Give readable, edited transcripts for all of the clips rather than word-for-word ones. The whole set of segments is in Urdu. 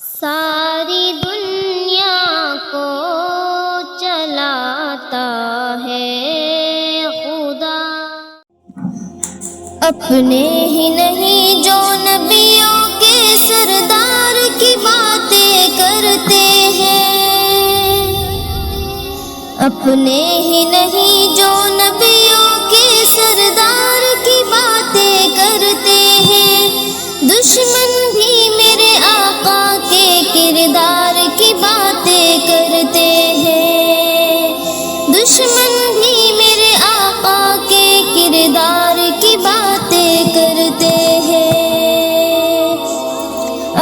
ساری دنیا کو چلاتا ہے خدا، اپنے ہی نہیں جو نبیوں کے سردار کی باتیں کرتے ہیں، اپنے ہی نہیں جو نبیوں کے سردار کی باتیں کرتے ہیں، دشمن بھی میرے آقا کے کردار کی باتیں کرتے ہیں، دشمن بھی میرے آقا کے کردار کی باتیں کرتے ہیں،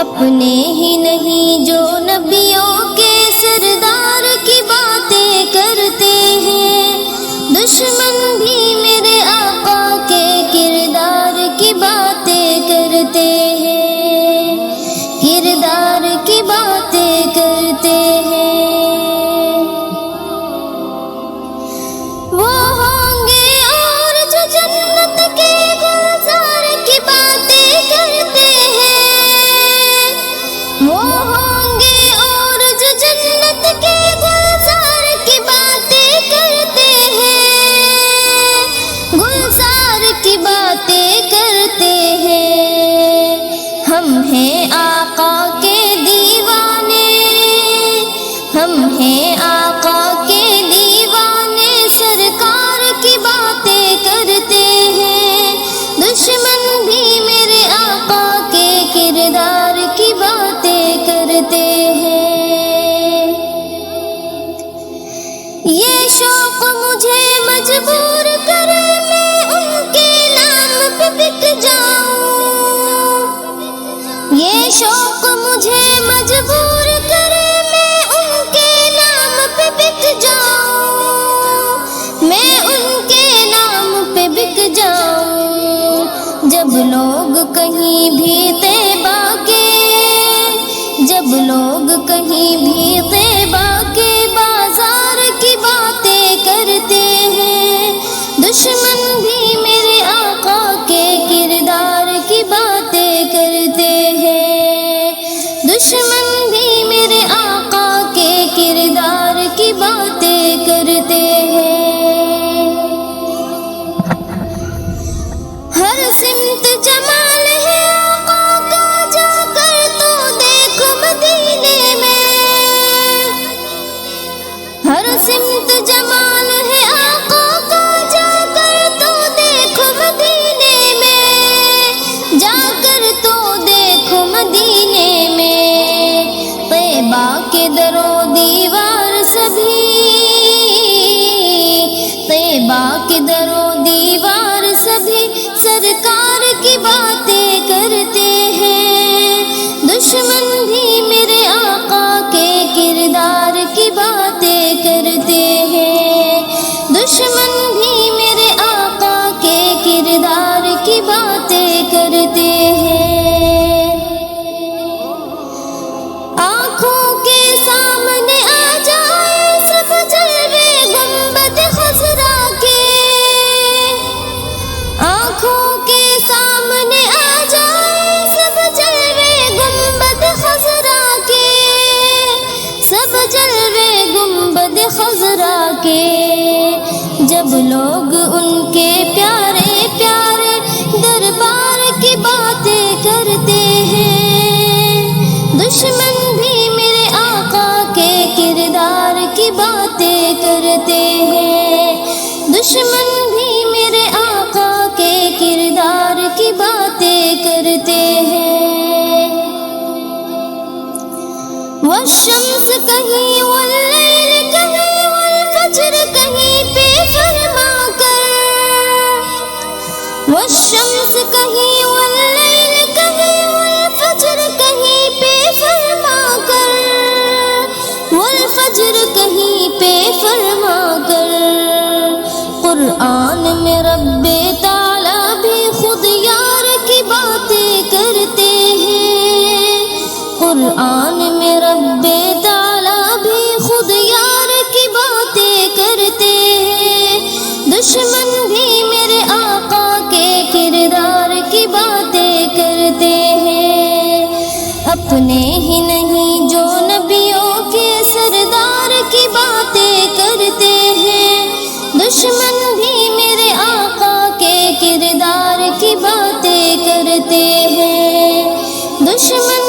اپنے ہی نہیں جو نبیوں کے سردار کی باتیں کرتے ہیں، دشمن بھی میرے آقا کے کردار کی باتیں کرتے ہیں، کردار کی باتیں کرتے ہیں۔ وہ ہوں گے اور جو جنت کے گلزار کی باتیں کرتے ہیں، وہ ہوں گے اور جو جنت کے گلزار کی باتیں کرتے ہیں، گلزار کی باتیں کرتے ہیں۔ ہم ہیں آقا کے دیوانے، ہم ہیں آقا کے دیوانے، سرکار کی باتیں کرتے ہیں، دشمن بھی میرے آقا کے کردار کی باتیں کرتے ہیں۔ یہ شوق مجھے مجبور کرے میں ان کے نام پہ بک جاؤں، یہ شوق مجھے مجبور کرے میں ان کے نام پہ بک جاؤں، میں ان کے نام پہ بک جاؤں۔ جب لوگ کہیں بھی طیبہ کے، جب لوگ کہیں بھی طیبہ کے بازار کی باتیں کرتے ہیں، دشمن بھی میرے آقا کے کردار کی باتیں کرتے ہیں، دشمن بھی میرے آقا کے کردار کی باتیں کرتے ہیں۔ ہر سمت جمال ہے آقا کا، جا کر تو دیکھ مدینے میں، ہر سمت جمال ہے آقا کا، جا کر تو دیکھ مدینے میں، جا کر تو دیکھ مدینے میں، طیبہ کے در و دیوار سبھی، طیبہ کے در و دیوار سبھی سرکار کی باتیں کرتے ہیں، دشمن بھی میرے آقا کے کردار کی باتیں کرتے ہیں، دشمن بھی میرے آقا کے کردار کی باتیں کرتے ہیں۔ آنکھوں کے سامنے آ جائے سب جلوے گنبد خضرا کے، آنکھوں کے سامنے آ جائے سب جلوے گنبد خضرا کے، سب جلوے گنبد خضرا کے، جب لوگ ان کے پیارے پیارے دربار کی باتیں کرتے ہیں، دشمن بھی میرے آقا کے کردار کی باتیں کرتے ہیں، دشمن بھی میرے آقا کے کردار کی باتیں کرتے ہیں۔ والشمس کہیں واللیل کہیں والفجر کہیں پہ فرما کر، والشمس کہیں واللیل کہیں والفجر کہیں پہ فرما کر، والفجر کہیں پہ فرما کر، قرآن میں رب تعالیٰ بھی خود یار کی باتیں کرتے ہیں، قرآن میں رب تعالیٰ بھی خود یار کی باتیں کرتے ہیں، دشمن بھی میرے آقا کے کردار کی باتیں کرتے ہیں، اپنے ہی نہیں جو نبیوں کے سردار کی باتیں کرتے ہیں، دشمن بھی میرے آقا کے کردار کی باتیں کرتے ہیں، دشمن